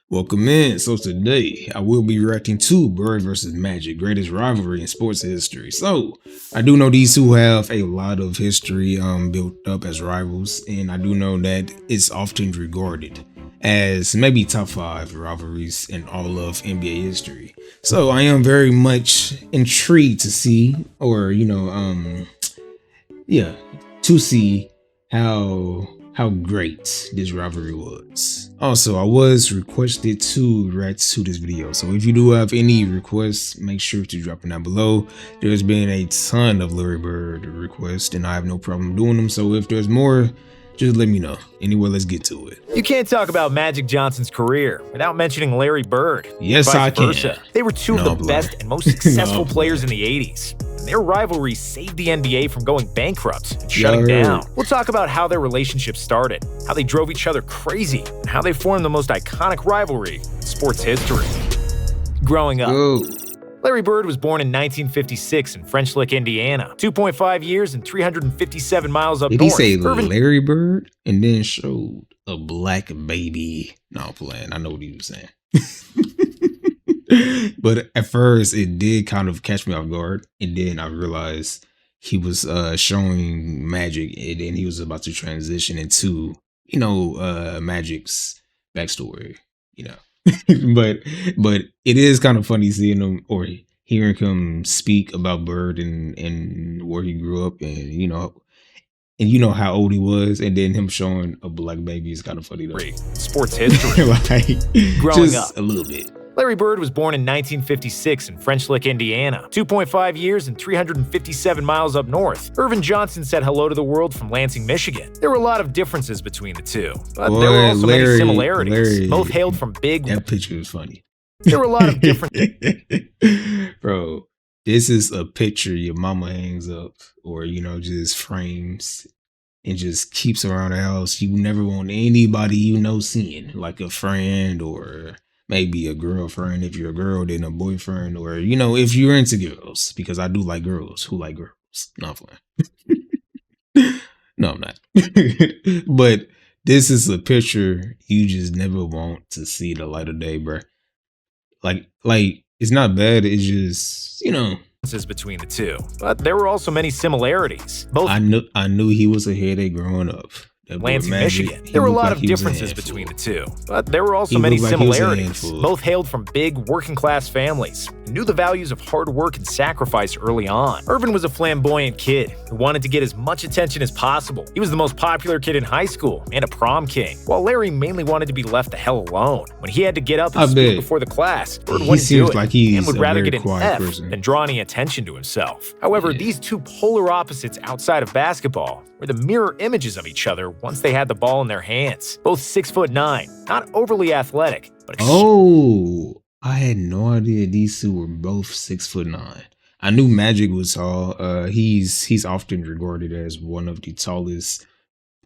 Welcome in. So today I will be reacting to Bird versus Magic, greatest rivalry in sports history. So I do know these two have a lot of history built up as rivals, and I do know that it's often regarded as maybe top 5 rivalries in all of NBA history. So I am very much intrigued to see, or to see how great this rivalry was. Also, I was requested to react to this video, so if you do have any requests, make sure to drop them down below. There's been a ton of Larry Bird requests, and I have no problem doing them, so if there's more, just let me know. Anyway, let's get to it. You can't talk about Magic Johnson's career without mentioning Larry Bird. Yes, I can. They were two of the best and most successful players in the 80s. Their rivalry saved the NBA from going bankrupt and shutting down. We'll talk about how their relationship started, how they drove each other crazy, and how they formed the most iconic rivalry in sports history. Growing up, Larry Bird was born in 1956 in French Lick, Indiana. 2.5 years and 357 miles up north. Did he say Larry Bird and then showed a black baby? No, I'm playing. I know what he was saying. But at first, it did kind of catch me off guard. And then I realized he was showing Magic, and then he was about to transition into, Magic's backstory, but it is kind of funny seeing him or hearing him speak about Bird and where he grew up, and how old he was, and then him showing a black baby is kind of funny though. Sports history. Growing up a little bit. Larry Bird was born in 1956 in French Lick, Indiana. 2.5 years and 357 miles up north. Irvin Johnson said hello to the world from Lansing, Michigan. There were a lot of differences between the two, but there were also many similarities. Both hailed from big... That picture was funny. There were a lot of different... Bro, this is a picture your mama hangs up or, just frames and just keeps around the house. You never want anybody seeing, like a friend or... maybe a girlfriend if you're a girl, then a boyfriend, or if you're into girls, because I do like girls who like girls. No, I'm playing. No, I'm not. But this is a picture you just never want to see the light of day, bro. Like it's not bad. It's just between the two, but there were also many similarities. Both I knew he was a headache growing up. Lansing, Michigan. There were a lot of differences between the two, but there were also many similarities. Both hailed from big, working-class families and knew the values of hard work and sacrifice early on. Irvin was a flamboyant kid who wanted to get as much attention as possible. He was the most popular kid in high school and a prom king, while Larry mainly wanted to be left the hell alone. When he had to get up and speak before the class, Bird wouldn't do it and would rather get an F than draw any attention to himself. However, these two polar opposites outside of basketball were the mirror images of each other once they had the ball in their hands. Both 6'9", not overly athletic, but I had no idea these two were both 6'9". I knew Magic was tall. He's often regarded as one of the tallest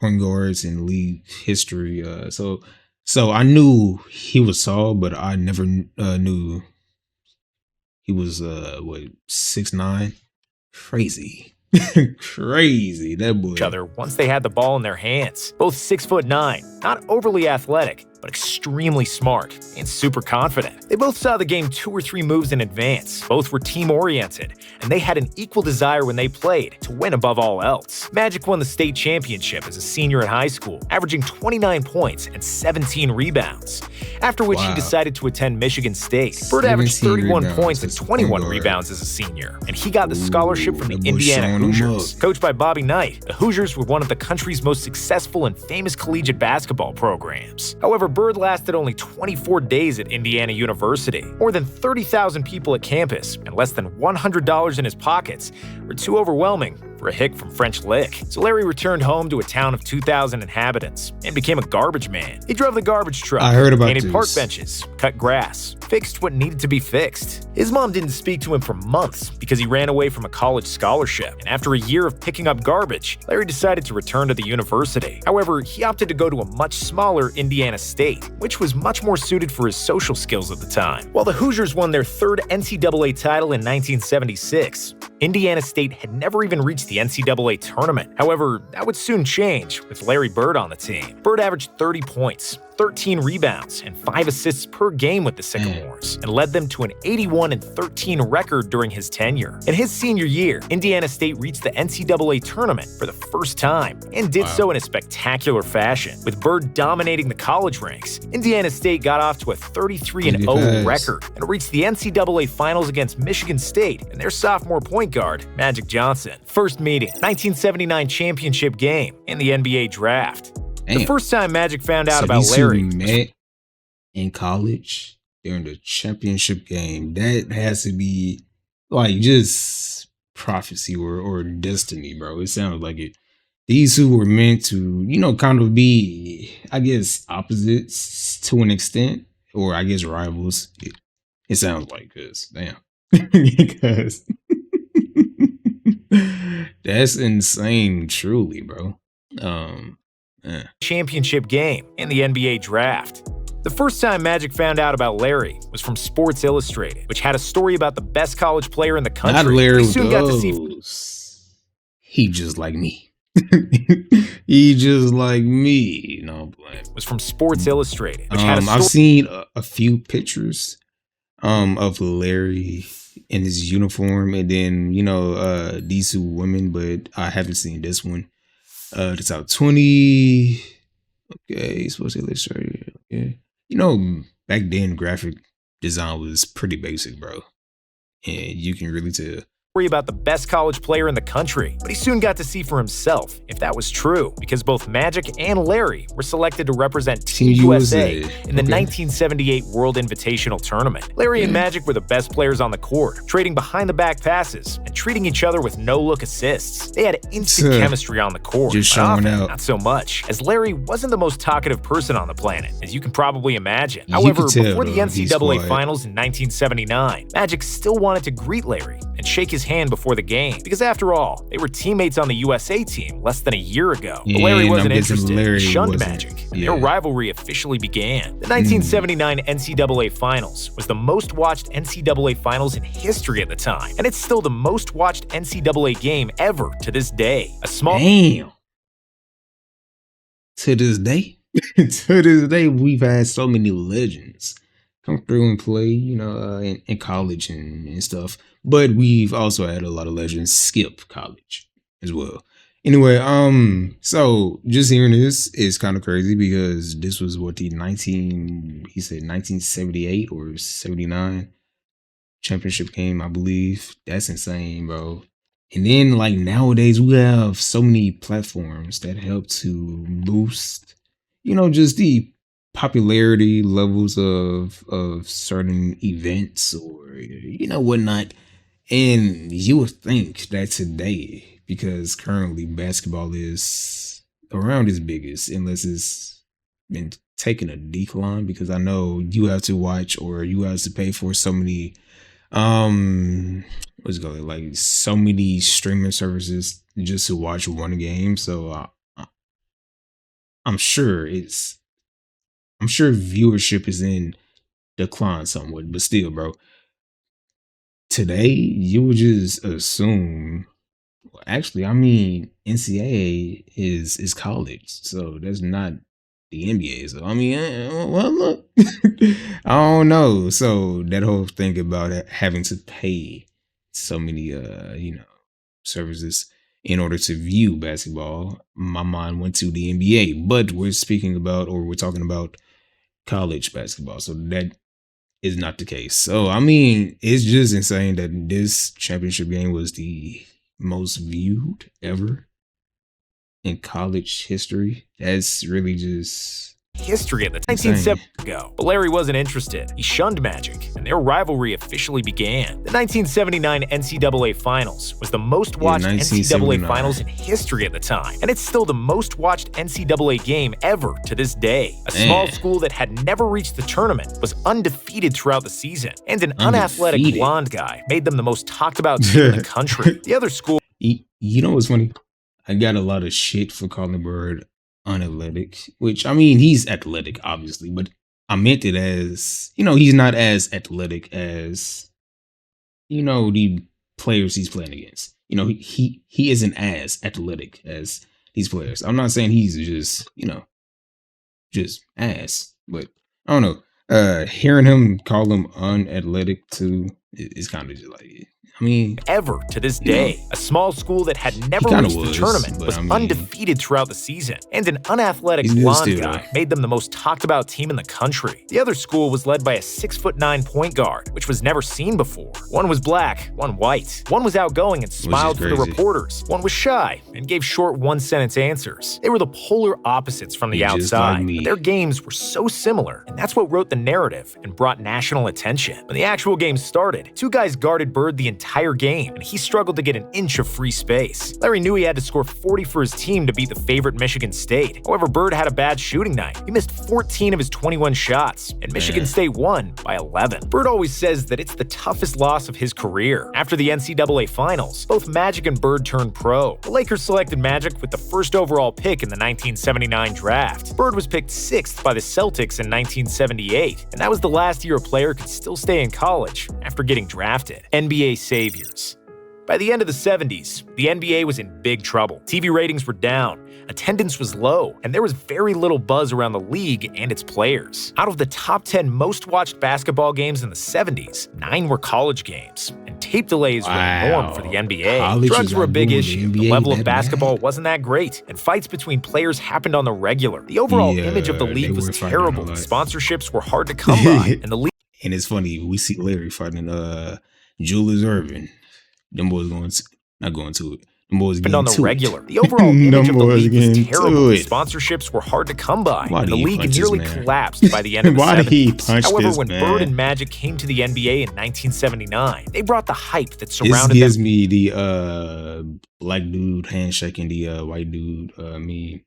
point guards in league history. So I knew he was tall, but I never knew he was 6'9". Crazy. Crazy, that boy. Each other once they had the ball in their hands. Both 6'9", not overly athletic, but extremely smart and super confident. They both saw the game 2 or 3 moves in advance. Both were team-oriented, and they had an equal desire when they played to win above all else. Magic won the state championship as a senior in high school, averaging 29 points and 17 rebounds, after which he decided to attend Michigan State. Bird averaged 31 points and 21 rebounds as a senior, and he got the scholarship from the Indiana Hoosiers. Coached by Bobby Knight, the Hoosiers were one of the country's most successful and famous collegiate basketball programs. However, Bird lasted only 24 days at Indiana University. More than 30,000 people at campus and less than $100 in his pockets were too overwhelming for a hick from French Lick. So Larry returned home to a town of 2,000 inhabitants and became a garbage man. He drove the garbage truck, painted park benches, cut grass, fixed what needed to be fixed. His mom didn't speak to him for months because he ran away from a college scholarship, and after a year of picking up garbage, Larry decided to return to the university. However, he opted to go to a much smaller Indiana State, which was much more suited for his social skills at the time. While the Hoosiers won their 3rd NCAA title in 1976, Indiana State had never even reached the NCAA tournament. However, that would soon change with Larry Bird on the team. Bird averaged 30 points, 13 rebounds and 5 assists per game with the Sycamores and led them to an 81-13 record during his tenure. In his senior year, Indiana State reached the NCAA tournament for the first time and did so in a spectacular fashion. With Bird dominating the college ranks, Indiana State got off to a 33-0 record and reached the NCAA Finals against Michigan State and their sophomore point guard, Magic Johnson. First meeting, 1979 championship game in the NBA draft. The first time Magic found out about Larry met in college during the championship game. That has to be like just prophecy or destiny, bro. It sounds like it. These two were meant to, kind of be, I guess, opposites to an extent, or I guess rivals. It sounds like this. Damn. Because that's insane, truly, bro. Championship game in the NBA draft. The first time Magic found out about Larry was from Sports Illustrated, which had a story about the best college player in the country. Not Larry goes. He just like me. He just like me. No, I'm playing. Was from Sports Illustrated, which had a story. I've seen a few pictures of Larry in his uniform, and then these two women, but I haven't seen this one. The top 20. Okay, Sports Illustrated. Okay. Back then graphic design was pretty basic, bro. And you can really tell. About the best college player in the country, but he soon got to see for himself if that was true, because both Magic and Larry were selected to represent Team USA in the 1978 World Invitational Tournament. Larry and Magic were the best players on the court, trading behind-the-back passes and treating each other with no-look assists. They had instant chemistry on the court, just but showing often out. Not so much, as Larry wasn't the most talkative person on the planet, as you can probably imagine. However, before the NCAA Finals in 1979, Magic still wanted to greet Larry and shake his hand before the game, because after all, they were teammates on the USA team less than a year ago. But Larry wasn't interested. He shunned Magic, and their rivalry officially began. The 1979 NCAA Finals was the most watched NCAA Finals in history at the time, and it's still the most watched NCAA game ever to this day. Damn. To this day? To this day, we've had so many legends come through and play, in college and stuff. But we've also had a lot of legends skip college as well. Anyway, so just hearing this is kind of crazy, because this was what he said 1978 or 79 championship game, I believe. That's insane, bro. And then like nowadays we have so many platforms that help to boost, just the popularity levels of certain events or whatnot. And you would think that today, because currently basketball is around its biggest, unless it's been taking a decline, because I know you have to watch or you have to pay for so many what's it called, like so many streaming services just to watch one game. So I'm sure viewership is in decline somewhat, but still, bro. Today, you would just assume. Well, actually, I mean, NCAA is college, so that's not the NBA. So I mean, well, look, I don't know. So that whole thing about having to pay so many, services in order to view basketball, my mind went to the NBA. But we're talking about college basketball, so that is not the case. So I mean, it's just insane that this championship game was the most viewed ever in college history. That's really just history at the 1970 ago. But Larry wasn't interested. He shunned Magic, and their rivalry officially began. The 1979 NCAA Finals was the most watched NCAA Finals in history at the time, and it's still the most watched NCAA game ever to this day. A small school that had never reached the tournament was undefeated throughout the season, and an unathletic blonde guy made them the most talked about team in the country. The other school... You know what's funny? I got a lot of shit for calling Bird unathletic, which I mean, he's athletic, obviously, but I meant it as, he's not as athletic as, the players he's playing against. He isn't as athletic as these players. I'm not saying he's just, just ass. But I don't know. Hearing him call him unathletic too is kind of just like, I mean, ever to this you know, day. A small school that had he never kind of reached the was, tournament but was I mean, undefeated throughout the season, and an unathletic he's blonde still guy though. made them the most talked about team in the country. The other school was led by a 6'9" point guard, which was never seen before. One was black, one white. One was outgoing and smiled for the crazy. reporters. One was shy and gave short one-sentence answers. They were the polar opposites from the Just outside, like me. but their games were so similar, and that's what wrote the narrative and brought national attention. When the actual game started, two guys guarded Bird the entire game, and he struggled to get an inch of free space. Larry knew he had to score 40 for his team to beat the favorite Michigan State. However, Bird had a bad shooting night. He missed 14 of his 21 shots, and Michigan State won by 11. Bird always says that it's the toughest loss of his career. After the NCAA Finals, both Magic and Bird turned pro. The Lakers selected Magic with the first overall pick in the 1979 draft. Bird was picked 6th by the Celtics in 1978, and that was the last year a player could still stay in college after getting drafted. NBA saviors. By the end of the 70s, the NBA was in big trouble. TV ratings were down, attendance was low, and there was very little buzz around the league and its players. Out of the top 10 most watched basketball games in the 70s, 9 were college games, and tape delays were the norm for the NBA. College Drugs is were a big outdoing the issue, the NBA level of that basketball bad. wasn't that great, and fights between players happened on the regular. The overall Yeah, image of the they league was were fighting a terrible, lot. sponsorships were hard to come by, and the league And it's funny, we see Larry fighting Julius Irvin. Them boys not going to it. Them boys happened getting on the to regular. it. The overall Them image of the boys league was getting terrible. to it. Sponsorships were hard to come by, Why and the did he league punch this nearly man? collapsed by the end of the Why 70s. did he punch However, this when man? Bird and Magic came to the NBA in 1979, they brought the hype that This surrounded gives them. me the black dude handshaking the white dude meme.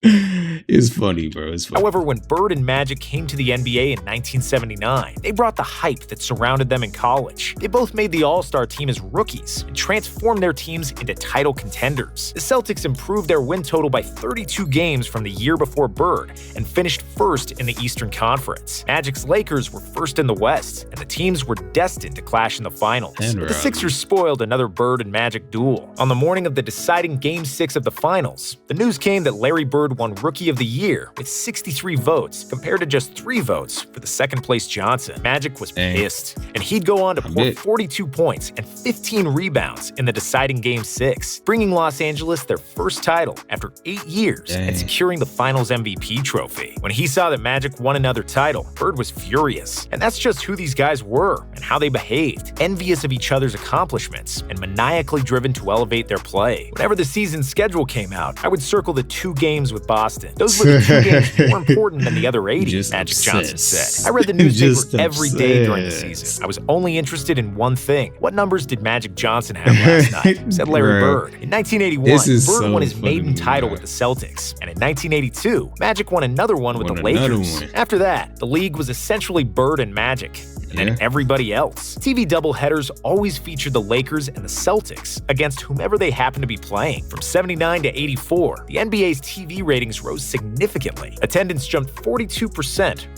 It's funny, bro. It's funny. However, when Bird and Magic came to the NBA in 1979, they brought the hype that surrounded them in college. They both made the All-Star team as rookies and transformed their teams into title contenders. The Celtics improved their win total by 32 games from the year before Bird and finished first in the Eastern Conference. Magic's Lakers were first in the West, and the teams were destined to clash in the finals. But the Sixers spoiled another Bird and Magic duel. On the morning of the deciding Game 6 of the finals, the news came that Larry Bird won Rookie of the Year with 63 votes compared to just 3 votes for the second-place Johnson. Magic was pissed, and he'd go on to pour 42 points and 15 rebounds in the deciding Game 6, bringing Los Angeles their first title after 8 years and securing the Finals MVP trophy. When he saw that Magic won another title, Bird was furious. And that's just who these guys were and how they behaved, envious of each other's accomplishments and maniacally driven to elevate their play. Whenever the season schedule came out, I would circle the 2 games with Boston. Those were the 2 games more important than the other 80, Just Magic obsessed. Johnson said. I read the newspaper Just every day during the obsessed. season. I was only interested in one thing. What numbers did Magic Johnson have last night? Said Larry Bro. Bird. In 1981, This is Bird so won his funny maiden to me, title bro. with the Celtics. And in 1982, Magic won another one with the Won another Lakers. one. After that, the league was essentially Bird and Magic. And then everybody else. TV doubleheaders always featured the Lakers and the Celtics against whomever they happened to be playing. From 79 to 84, the NBA's TV ratings rose significantly. Attendance jumped 42%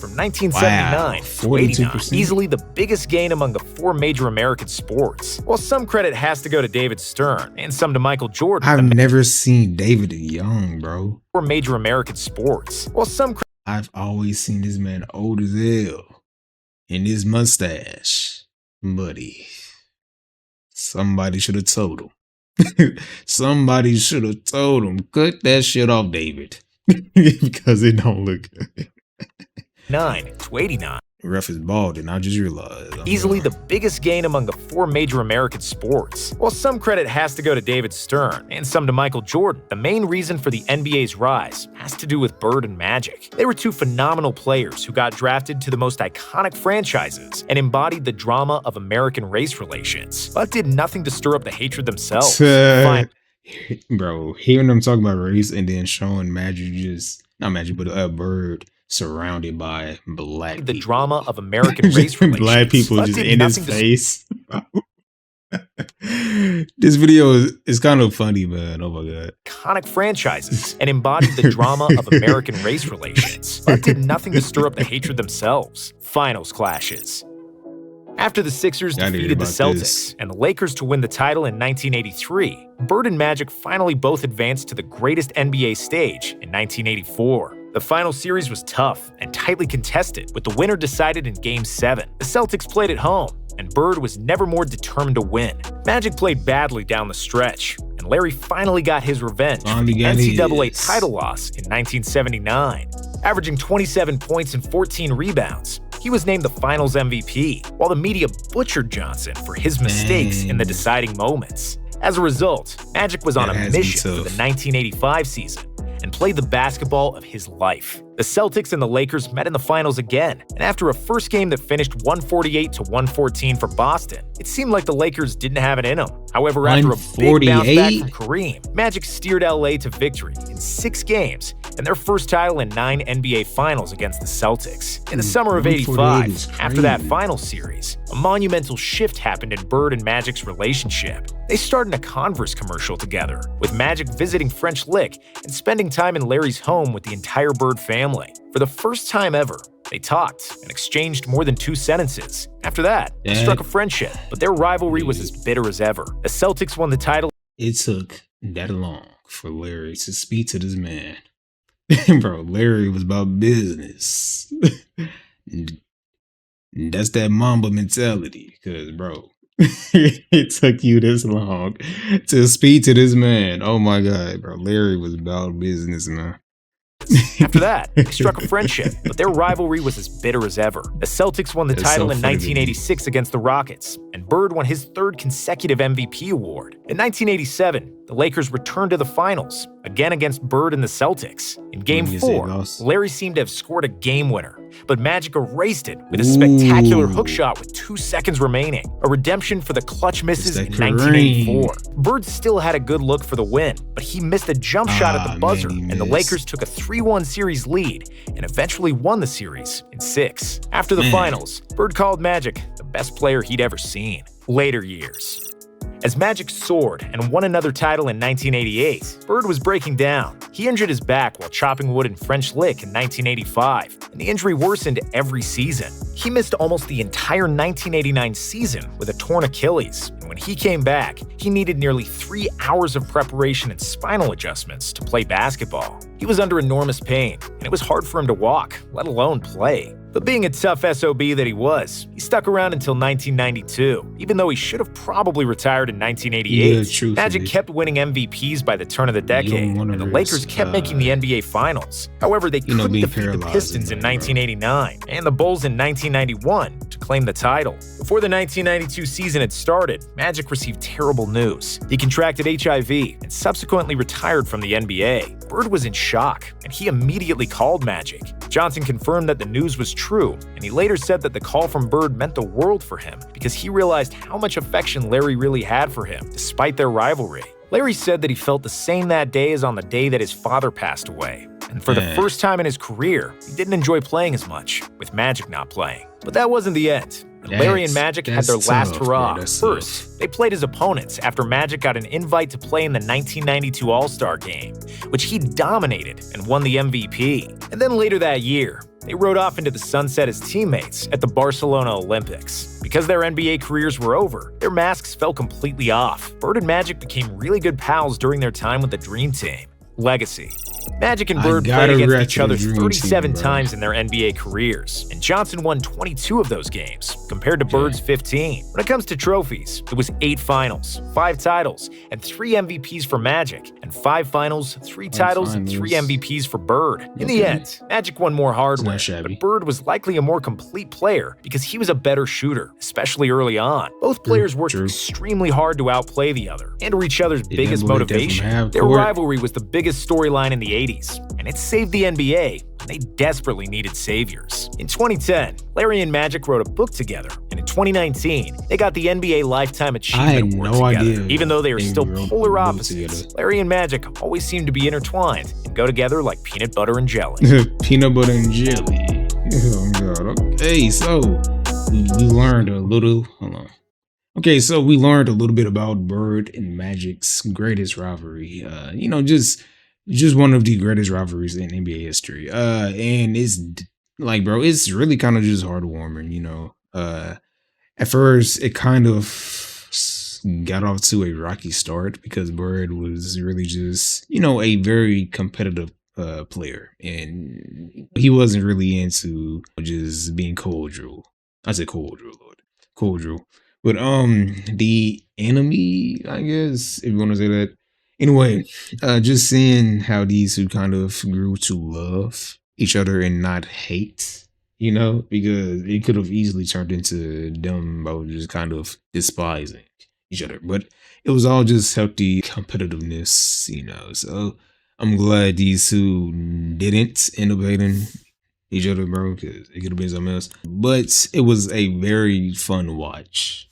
from 1979 to 89, 42%. easily the biggest gain among the 4 major American sports. While some credit has to go to David Stern and some to Michael Jordan, I've never seen David Young, bro. 4 major American sports. While some I've always seen this man old as hell. And his mustache, buddy. Somebody should have told him. Somebody should have told him, cut that shit off, David. Because it don't look good. 9 to 89. Ref is bald, and I just realized. Easily the biggest gain among the 4 major American sports. While some credit has to go to David Stern and some to Michael Jordan, the main reason for the NBA's rise has to do with Bird and Magic. They were 2 phenomenal players who got drafted to the most iconic franchises and embodied the drama of American race relations, but did nothing to stir up the hatred themselves. Fine. Bro, hearing them talk about race and then showing Magic not Magic, but Bird surrounded by black The people. drama of American race relations. Black people but just did in his nothing to face. This video is kind of funny, man. Oh my god. iconic franchises and embodied the drama of American race relations, but did nothing to stir up the hatred themselves. Finals clashes. After the Sixers I didn't hear defeated the about this. Celtics and the Lakers to win the title in 1983, Bird and Magic finally both advanced to the greatest NBA stage in 1984. The final series was tough and tightly contested, with the winner decided in Game 7. The Celtics played at home, and Bird was never more determined to win. Magic played badly down the stretch, and Larry finally got his revenge for the NCAA title loss in 1979. Averaging 27 points and 14 rebounds, he was named the Finals MVP, while the media butchered Johnson for his mistakes in the deciding moments. As a result, Magic was on a mission for the 1985 season and played the basketball of his life. The Celtics and the Lakers met in the finals again, and after a first game that finished 148 to 114 for Boston, it seemed like the Lakers didn't have it in them. However, after a big bounce back from Kareem, Magic steered LA to victory in 6 games and their first title in 9 NBA Finals against the Celtics. In the summer of '85, after that final series, a monumental shift happened in Bird and Magic's relationship. They starred in a Converse commercial together, with Magic visiting French Lick and spending time in Larry's home with the entire Bird family. For the first time ever, they talked and exchanged more than 2 sentences. After that, they struck a friendship, but their rivalry was as bitter as ever. The Celtics won the title. It took that long for Larry to speak to this man. Bro, Larry was about business. That's that Mamba mentality. Because, bro, it took you this long to speak to this man. Oh, my God, bro. Larry was about business, man. After that, they struck a friendship, but their rivalry was as bitter as ever. The Celtics won the title in 1986 against the Rockets, and Bird won his 3rd consecutive MVP award. In 1987, the Lakers returned to the finals, again against Bird and the Celtics. In Game 4, Larry seemed to have scored a game winner, but Magic erased it with a spectacular hook shot with 2 seconds remaining, a redemption for the clutch misses in 1984. Bird still had a good look for the win, but he missed a jump shot at the buzzer, and the Lakers took a 3-1 series lead and eventually won the series in 6. After the finals, Bird called Magic the best player he'd ever seen. Later years. As Magic soared and won another title in 1988, Bird was breaking down. He injured his back while chopping wood in French Lick in 1985, and the injury worsened every season. He missed almost the entire 1989 season with a torn Achilles, and when he came back, he needed nearly 3 hours of preparation and spinal adjustments to play basketball. He was under enormous pain, and it was hard for him to walk, let alone play. But being a tough SOB that he was, he stuck around until 1992, even though he should have probably retired in 1988. Magic kept winning MVPs by the turn of the decade, and the Lakers kept making the NBA Finals. However, they couldn't defeat the Pistons in 1989 and the Bulls in 1991 to claim the title. Before the 1992 season had started, Magic received terrible news. He contracted HIV and subsequently retired from the NBA. Bird was in shock, and he immediately called Magic. Johnson confirmed that the news was true, and he later said that the call from Bird meant the world for him because he realized how much affection Larry really had for him, despite their rivalry. Larry said that he felt the same that day as on the day that his father passed away, and for the first time in his career, he didn't enjoy playing as much, with Magic not playing. But that wasn't the end. Larry and Magic had their last hurrah. First, they played as opponents after Magic got an invite to play in the 1992 All-Star Game, which he dominated and won the MVP. And then later that year, they rode off into the sunset as teammates at the Barcelona Olympics. Because their NBA careers were over, their masks fell completely off. Bird and Magic became really good pals during their time with the Dream Team. Legacy. Magic and Bird played against each other 37 times in their NBA careers, and Johnson won 22 of those games, compared to Bird's 15. When it comes to trophies, it was 8 finals, 5 titles, and 3 MVPs for Magic, and 5 finals, 3 titles, and 3 MVPs for Bird. In the end, Magic won more hardware, but Bird was likely a more complete player because he was a better shooter, especially early on. Both players worked extremely hard to outplay the other, and were each other's biggest motivation. Their rivalry was the biggest storyline in the 80s, and it saved the NBA when they desperately needed saviors. In 2010, Larry and Magic wrote a book together, and in 2019, they got the NBA Lifetime Achievement Award together. Even though they are still polar opposites, Larry and Magic always seem to be intertwined and go together like peanut butter and jelly. Peanut butter and jelly. Oh, God. Okay, so we learned a little. Hold on. Okay, so we learned a little bit about Bird and Magic's greatest rivalry. Just one of the greatest rivalries in NBA history. And it's like, bro, it's really kind of just heartwarming, At first, it kind of got off to a rocky start because Bird was really just, a very competitive player, and he wasn't really into just being cordial. I said cordial, Lord, cordial. But the enemy, I guess, if you want to say that. Anyway, just seeing how these two kind of grew to love each other and not hate, because it could have easily turned into them both just kind of despising each other. But it was all just healthy competitiveness, So I'm glad these two didn't end up hating each other, bro, because it could have been something else. But it was a very fun watch,